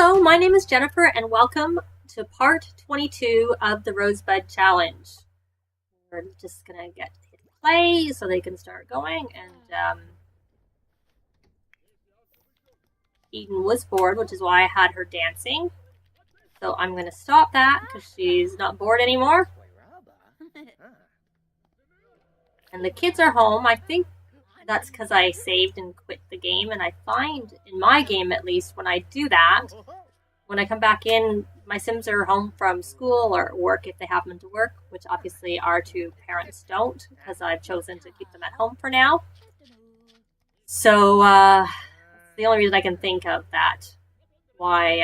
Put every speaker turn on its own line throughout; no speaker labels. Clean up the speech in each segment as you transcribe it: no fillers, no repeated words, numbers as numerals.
Hello, my name is Jennifer, and welcome to part 22 of the Rosebud Challenge. We're just going to hit play so they can start going, and Eden was bored, which is why I had her dancing. So I'm going to stop that because she's not bored anymore. And the kids are home. I think that's because I saved and quit the game, and I find, in my game at least, when I do that, when I come back in, my Sims are home from school or work if they happen to work, which obviously our two parents don't, because I've chosen to keep them at home for now. So it's the only reason I can think of that why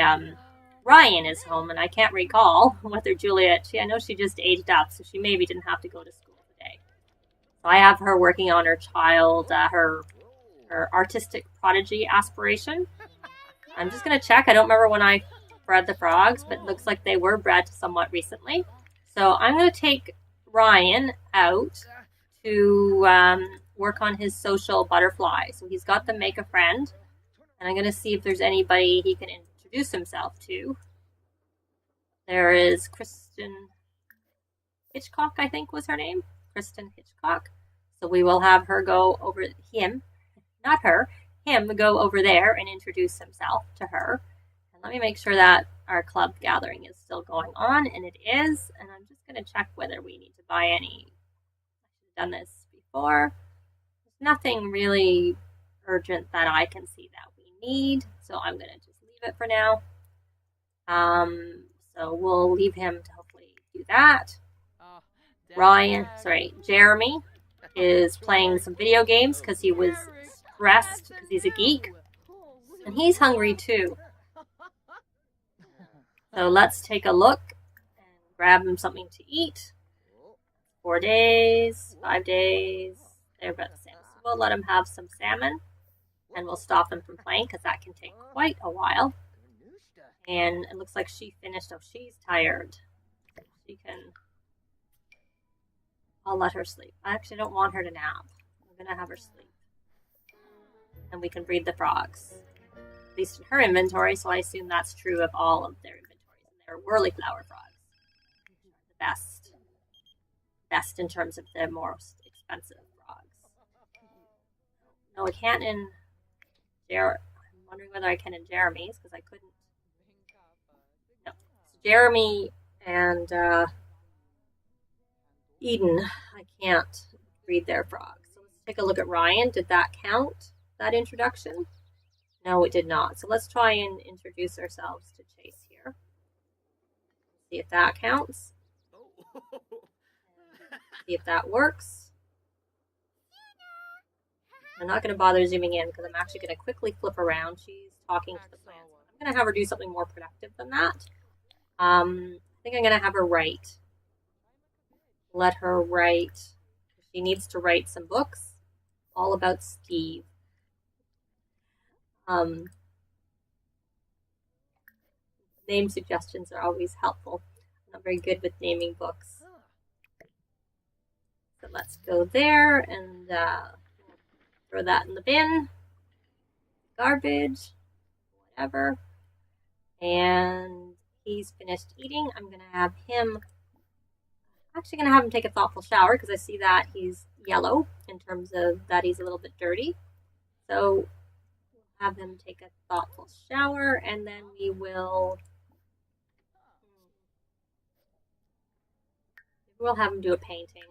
Ryan is home, and I can't recall whether Juliet, I know she just aged up, so she maybe didn't have to go to school today. So I have her working on her child, her artistic prodigy aspiration. I'm just going to check. I don't remember when I bred the frogs, but it looks like they were bred somewhat recently. So I'm going to take Ryan out to work on his social butterfly. So he's got the make a friend, and I'm going to see if there's anybody he can introduce himself to. There is Kristen Hitchcock, I think was her name. Kristen Hitchcock. So we will have her go over him go over there and introduce himself to her. And let me make sure that our club gathering is still going on, and it is. And I'm just going to check whether we need to buy any. I've done this before. There's nothing really urgent that I can see that we need, so I'm going to just leave it for now. So we'll leave him to hopefully do that. Jeremy is playing some video games because he was stressed because he's a geek, and he's hungry too. So let's take a look and grab him something to eat. 4 days, 5 days, they're about the same. So we'll let him have some salmon, and we'll stop them from playing because that can take quite a while. And it looks like she finished. Oh, she's tired. I'll let her sleep. I actually don't want her to nap. I'm going to have her sleep. And we can breed the frogs. At least in her inventory, so I assume that's true of all of their inventories. And they're whirly flower frogs. The best in terms of the most expensive frogs. No, I can't in I'm wondering whether I can in Jeremy's, because I couldn't. No. So Jeremy and Eden, I can't breed their frogs. So let's take a look at Ryan. Did that count, that introduction? No, it did not. So let's try and introduce ourselves to Chase here. See if that counts. See if that works. I'm not going to bother zooming in because I'm actually going to quickly flip around. She's talking to the plants. I'm going to have her do something more productive than that. I think I'm going to have her write. Let her write. She needs to write some books all about Steve. Name suggestions are always helpful. I'm not very good with naming books. So let's go there and throw that in the bin. Garbage. Whatever. And he's finished eating. I'm going to have him... actually going to have him take a thoughtful shower because I see that he's yellow in terms of that he's a little bit dirty. So we'll have him take a thoughtful shower, and then we will have him do a painting.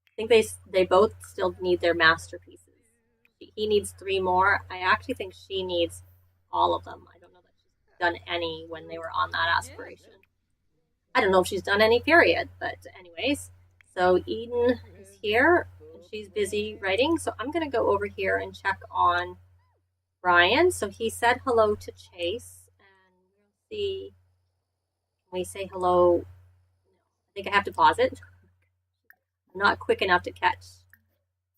I think they both still need their masterpieces. He needs 3 more. I actually think she needs all of them. I don't know that she's done any when they were on that aspiration. I don't know if she's done any, period. But anyways, so Eden is here, and she's busy writing. So I'm going to go over here and check on Ryan. So he said hello to Chase. And we'll see. Can we say hello? I think I have to pause it. I'm not quick enough to catch,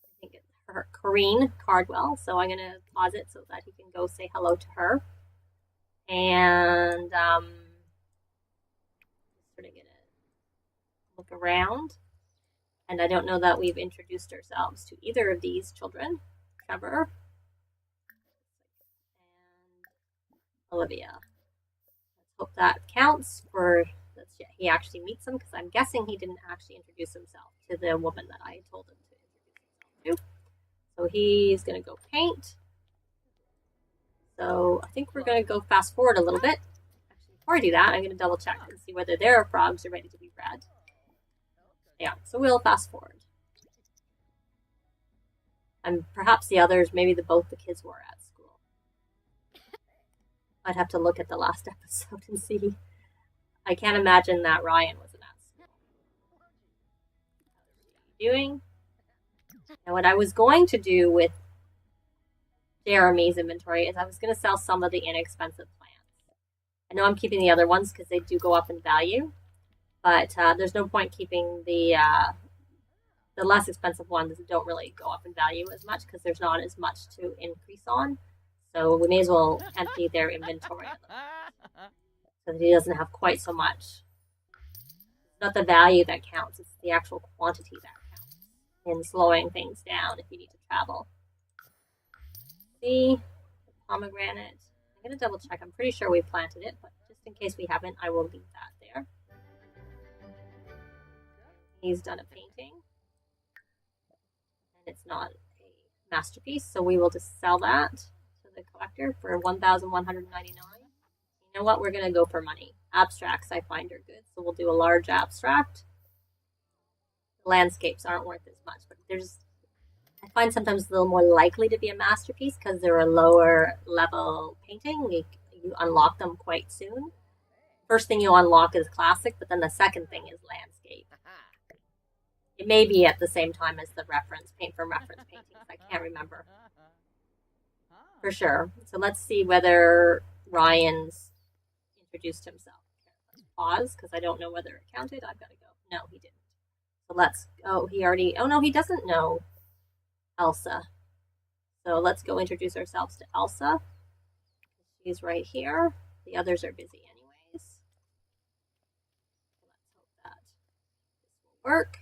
I think it's her, Corrine Cardwell. So I'm going to pause it so that he can go say hello to her. And sort of gonna look around, and I don't know that we've introduced ourselves to either of these children. Trevor Olivia. Let's hope that counts for. He actually meets them because I'm guessing he didn't actually introduce himself to the woman that I told him to introduce himself to. So he's going to go paint. So I think we're going to go fast forward a little bit. Actually, before I do that, I'm going to double check and see whether their frogs are ready to be bred. Yeah, so we'll fast forward. And perhaps the others, maybe both the kids were at school. I'd have to look at the last episode and see. I can't imagine that Ryan wasn't at school. What are you doing? And what I was going to do with Jeremy's inventory is I was going to sell some of the inexpensive plants. I know I'm keeping the other ones because they do go up in value, but there's no point keeping the less expensive ones that don't really go up in value as much because there's not as much to increase on. So we may as well empty their inventory so that he doesn't have quite so much. It's not the value that counts, it's the actual quantity that counts in slowing things down if you need to travel. See, the pomegranate. I'm going to double check. I'm pretty sure we planted it, but just in case we haven't, I will leave that there. He's done a painting. And it's not a masterpiece, so we will just sell that to the collector for $1,199. You know what? We're going to go for money. Abstracts I find are good, so we'll do a large abstract. Landscapes aren't worth as much, but I find sometimes a little more likely to be a masterpiece because they're a lower level painting. You unlock them quite soon. First thing you unlock is classic, but then the second thing is landscape. It may be at the same time as the paint from reference paintings. I can't remember for sure. So let's see whether Ryan's introduced himself. Let's pause because I don't know whether it counted. I've got to go. No, he didn't. So he doesn't know Elsa. So let's go introduce ourselves to Elsa. She's right here. The others are busy anyways. Let's hope that this will work.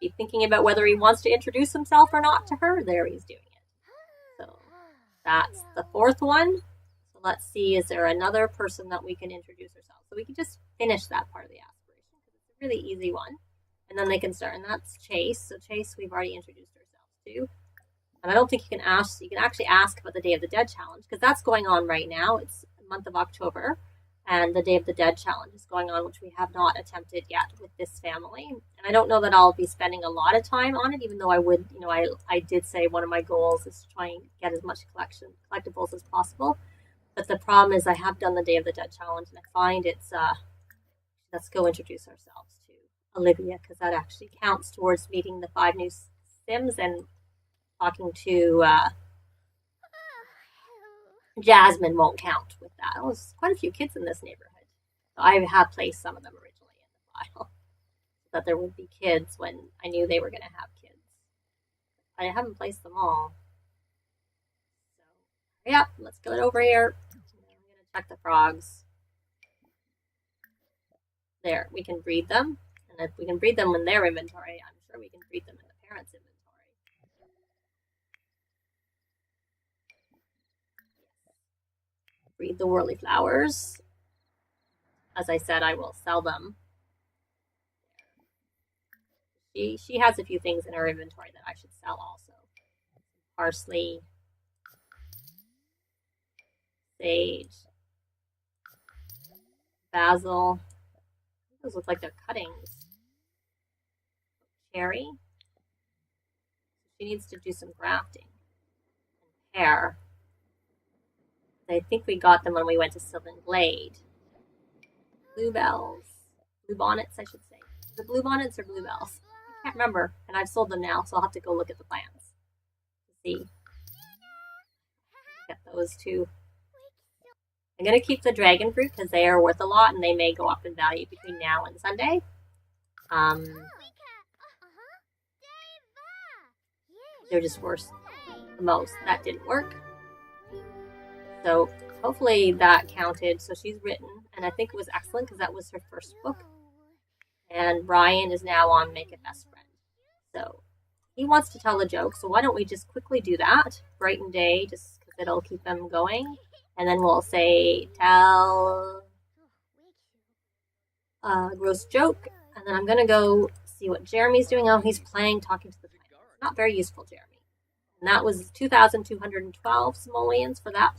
Be thinking about whether he wants to introduce himself or not to her. There, he's doing it. So that's the fourth one. So let's see, is there another person that we can introduce ourselves? So we can just finish that part of the aspiration because it's a really easy one. And then they can start, and that's Chase. So Chase, we've already introduced ourselves to. And I don't think you can actually ask about the Day of the Dead challenge because that's going on right now. It's the month of October, and the Day of the Dead challenge is going on, which we have not attempted yet with this family. And I don't know that I'll be spending a lot of time on it, even though I would, I did say one of my goals is to try and get as much collectibles as possible. But the problem is I have done the Day of the Dead challenge, and I find it's, let's go introduce ourselves to Olivia because that actually counts towards meeting the 5 new Sims and talking to Jasmine won't count with that. There's quite a few kids in this neighborhood. So I have placed some of them originally in the file so that there would be kids when I knew they were going to have kids. I haven't placed them all. So, yeah, let's get over here. I'm going to check the frogs. There, we can breed them. And if we can breed them in their inventory, I'm sure we can breed them in the parents' inventory. Breed the whirly flowers. As I said, I will sell them. She has a few things in her inventory that I should sell also. Parsley, sage, basil. Those look like they're cuttings. Cherry. She needs to do some grafting. And pear. I think we got them when we went to Sylvan Glade. Bluebells. Bluebonnets, I should say. The bluebonnets or bluebells? I can't remember, and I've sold them now, so I'll have to go look at the plants to see. Get those two. I'm going to keep the dragon fruit because they are worth a lot, and they may go up in value between now and Sunday. They're just worth the most. That didn't work. So hopefully that counted. So she's written, and I think it was excellent because that was her first book. And Ryan is now on Make a Best Friend. So he wants to tell a joke. So why don't we just quickly do that? Bright and Day, just because it'll keep them going. And then we'll say, tell a gross joke. And then I'm going to go see what Jeremy's doing. Oh, he's playing, talking to the plant. Not very useful, Jeremy. And that was 2,212 simoleons for that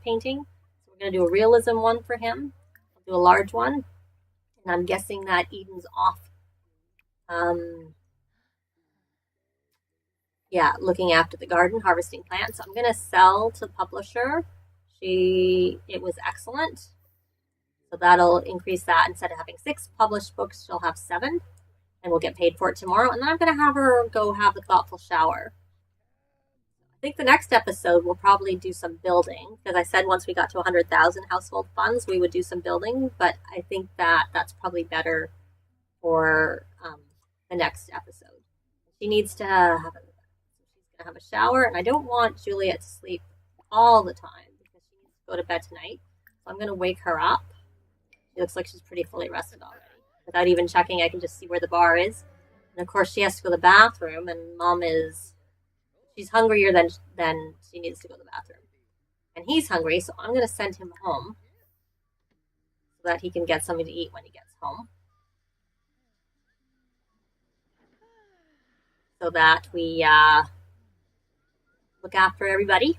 painting. So we're going to do a realism one for him. I'll do a large one. And I'm guessing that Eden's off. Looking after the garden, harvesting plants. So I'm going to sell to the publisher. It was excellent. So that'll increase that. Instead of having 6 published books, she'll have 7. And we'll get paid for it tomorrow. And then I'm going to have her go have a thoughtful shower. I think the next episode we'll probably do some building. Because I said once we got to 100,000 household funds, we would do some building. But I think that's probably better for the next episode. She needs to have a shower. And I don't want Juliet to sleep all the time. Because she needs to go to bed tonight. So I'm going to wake her up. She looks like she's pretty fully rested already. Without even checking, I can just see where the bar is. And of course, she has to go to the bathroom, and she's hungrier than she needs to go to the bathroom. And he's hungry, so I'm going to send him home so that he can get something to eat when he gets home. So that we look after everybody.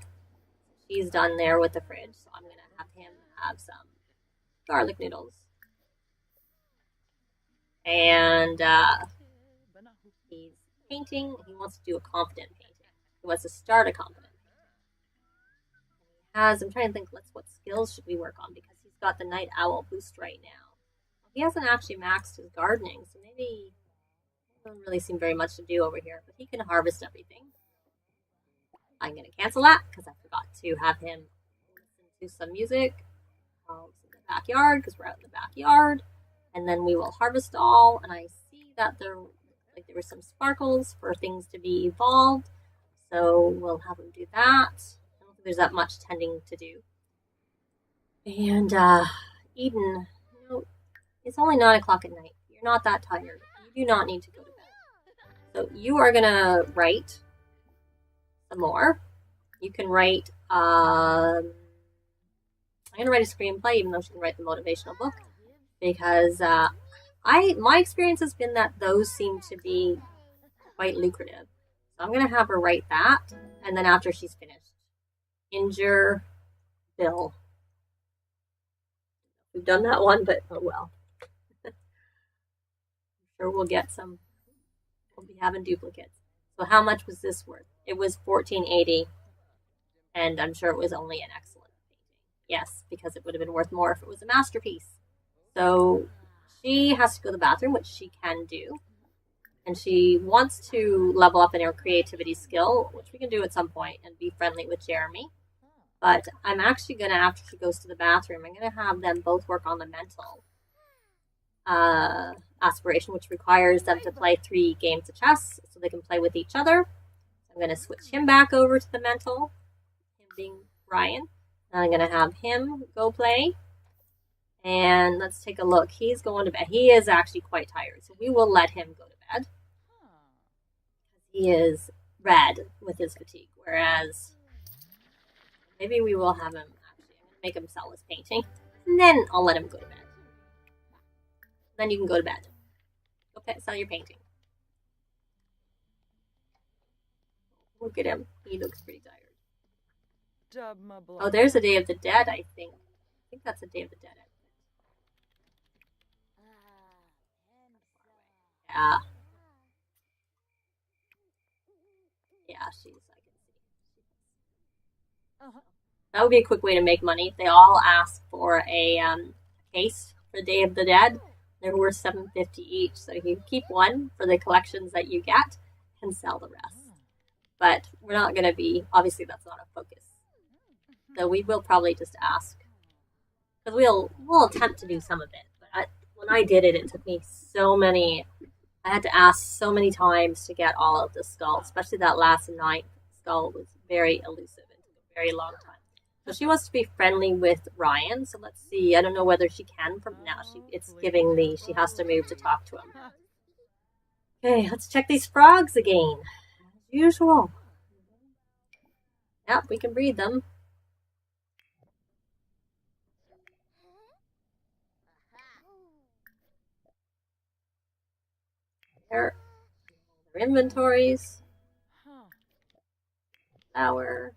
She's done there with the fridge, so I'm going to have him have some garlic noodles. And he's painting. He wants to do a confident painting. He wants to start a confident painting. I'm trying to think, what skills should we work on? Because he's got the night owl boost right now. He hasn't actually maxed his gardening, so maybe doesn't really seem very much to do over here. But he can harvest everything. I'm going to cancel that because I forgot to have him listen to some music. In the backyard because we're out in the backyard. And then we will harvest all. And I see that there were some sparkles for things to be evolved. So we'll have him do that. I don't think there's that much tending to do. And Eden, it's only 9 o'clock at night. You're not that tired. You do not need to go to bed. So you are going to write some more. You can write, I'm going to write a screenplay, even though she can write the motivational book. Because my experience has been that those seem to be quite lucrative. So I'm going to have her write that, and then after she's finished, injure Bill. We've done that one, but oh well. I'm sure we'll get some. We'll be having duplicates. So how much was this worth? It was $14.80, and I'm sure it was only an excellent painting. Yes, because it would have been worth more if it was a masterpiece. So she has to go to the bathroom, which she can do. And she wants to level up in her creativity skill, which we can do at some point, and be friendly with Jeremy. But I'm actually going to, after she goes to the bathroom, I'm going to have them both work on the mental aspiration, which requires them to play 3 games of chess so they can play with each other. I'm going to switch him back over to the mental, him being Ryan. And I'm going to have him go play. And let's take a look. He's going to bed. He is actually quite tired, so we will let him go to bed. He is red with his fatigue, whereas maybe we will have him, actually, I'm going to make him sell his painting, and then I'll let him go to bed. Then you can go to bed. Go sell your painting. Look at him. He looks pretty tired. Oh, there's a Day of the Dead, I think. I think that's a Day of the Dead. Yeah. Yeah, I can see. That would be a quick way to make money. If they all ask for a case for Day of the Dead, they're worth $7.50 each. So you keep one for the collections that you get and sell the rest. But we're not going to be, obviously that's not a focus. So we will probably just ask. Because we'll attempt to do some of it. But when I did it, it took me I had to ask so many times to get all of the skulls, especially that last 9th skull was very elusive and took a very long time. So she wants to be friendly with Ryan. So let's see. I don't know whether she can from now. It's giving she has to move to talk to him. Okay, let's check these frogs again. As usual. Yep, we can breed them. Their inventories. Flower.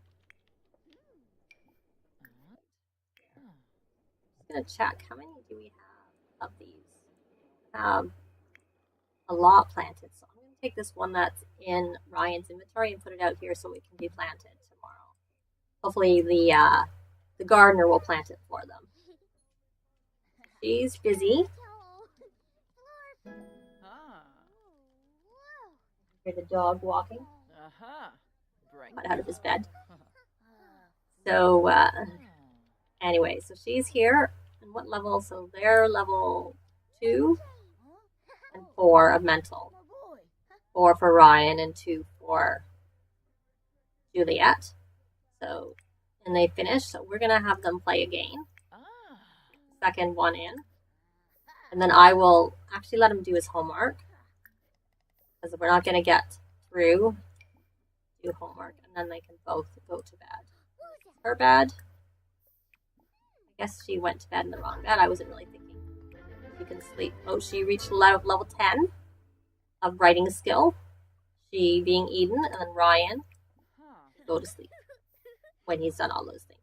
Just gonna check how many do we have of these. A lot planted, so I'm gonna take this one that's in Ryan's inventory and put it out here so it can be planted tomorrow. Hopefully the gardener will plant it for them. She's busy. Hear the dog walking. Got out of his bed. So anyway, so she's here. And what level? So they're level 2 and 4 of mental. 4 for Ryan and 2 for Juliet. So, and they finish. So we're gonna have them play a game. Second one in, and then I will actually let him do his homework because we're not gonna get through. Do homework, and then they can both go to bed. Her bed. I guess she went to bed in the wrong bed. I wasn't really thinking. You can sleep. Oh, she reached level 10 of writing skill. She being Eden, and then Ryan go to sleep when he's done all those things.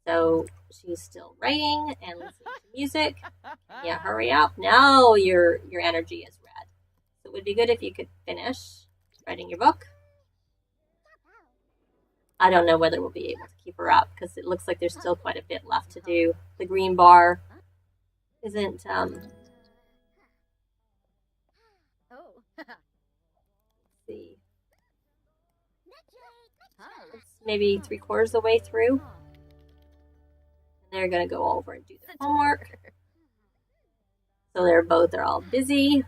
So she's still writing and listening to music. Yeah, hurry up. Now your energy is red. So it would be good if you could finish writing your book. I don't know whether we'll be able to keep her up because it looks like there's still quite a bit left to do. The green bar isn't let's see. It's maybe 3/4 of the way through. And they're gonna go over and do their homework. So they're all busy.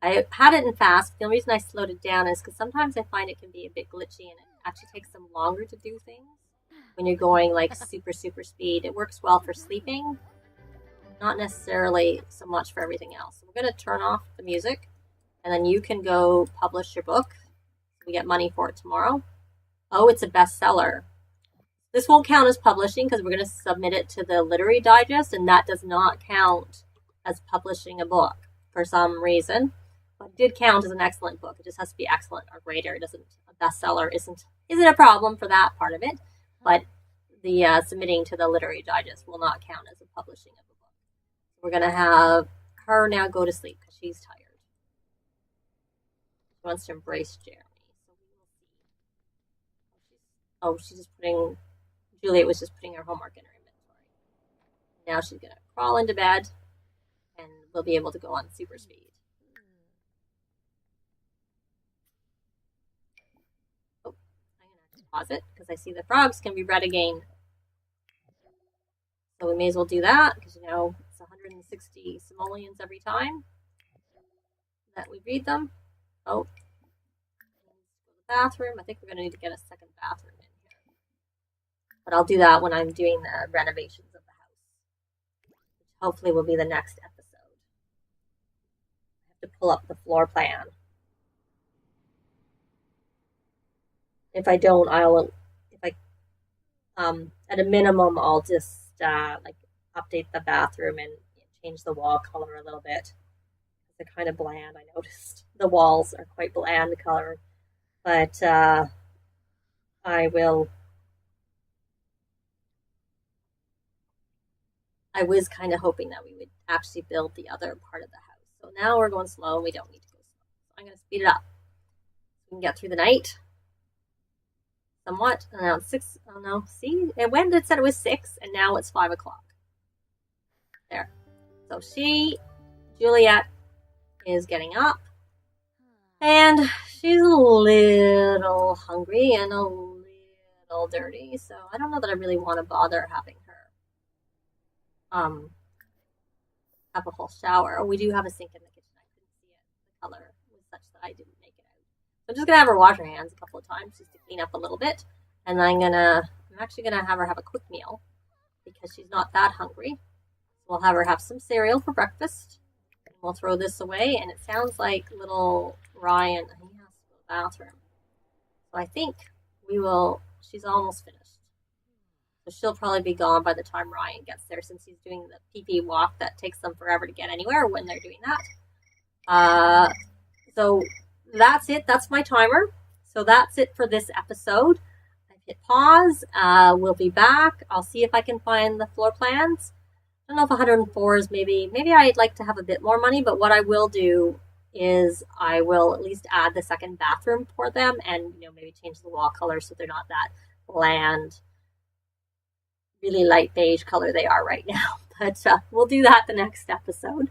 I had it in fast. The only reason I slowed it down is because sometimes I find it can be a bit glitchy and it actually takes them longer to do things when you're going like super speed. It works well for sleeping, not necessarily so much for everything else. So we're going to turn off the music and then you can go publish your book. We get money for it tomorrow. Oh, it's a bestseller. This won't count as publishing because we're going to submit it to the Literary Digest, and that does not count as publishing a book for some reason. But it did count as an excellent book. It just has to be excellent or greater. It doesn't. A bestseller isn't a problem for that part of it, but the submitting to the Literary Digest will not count as a publishing of a book. We're going to have her now go to sleep because she's tired. She wants to embrace Jeremy. So we will see. Oh, she's just putting. Juliet was just putting her homework in her inventory. Now she's going to crawl into bed, and we'll be able to go on super speed. Oh, I'm going to pause it because I see the frogs can be read again. So we may as well do that because it's 160 simoleons every time that we read them. Oh, the bathroom. I think we're going to need to get a second bathroom in here. But I'll do that when I'm doing the renovations of the house, which hopefully will be the next episode. I have to pull up the floor plan. If I don't, at a minimum, I'll just update the bathroom and change the wall color a little bit. They're kind of bland. I noticed the walls are quite bland color, but I was kind of hoping that we would actually build the other part of the house. So now we're going slow and we don't need to go slow. So I'm going to speed it up. We can get through the night somewhat. And now it's 6. Oh no, see? It said it was 6 and now it's 5 o'clock. There. So Juliet, is getting up. And she's a little hungry and a little dirty. So I don't know that I really want to bother having her have a whole shower. Oh, we do have a sink in the kitchen. I couldn't see it. The color was such that I didn't make it out. So I'm just gonna have her wash her hands a couple of times just to clean up a little bit, and I'm actually gonna have her have a quick meal because she's not that hungry. So we'll have her have some cereal for breakfast, and we'll throw this away. And it sounds like little Ryan, he has to go to the bathroom. So I think we will she's almost finished. So she'll probably be gone by the time Ryan gets there, since he's doing the pee-pee walk that takes them forever to get anywhere when they're doing that. So that's it. That's my timer. So that's it for this episode. I've hit pause. We'll be back. I'll see if I can find the floor plans. I don't know if 104 is maybe I'd like to have a bit more money, but what I will do is I will at least add the second bathroom for them, and maybe change the wall color so they're not that bland, really light beige color they are right now. But we'll do that the next episode.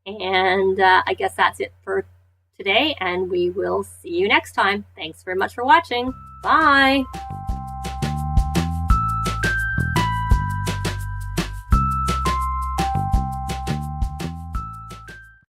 And I guess that's it for today, and we will see you next time. Thanks very much for watching. Bye.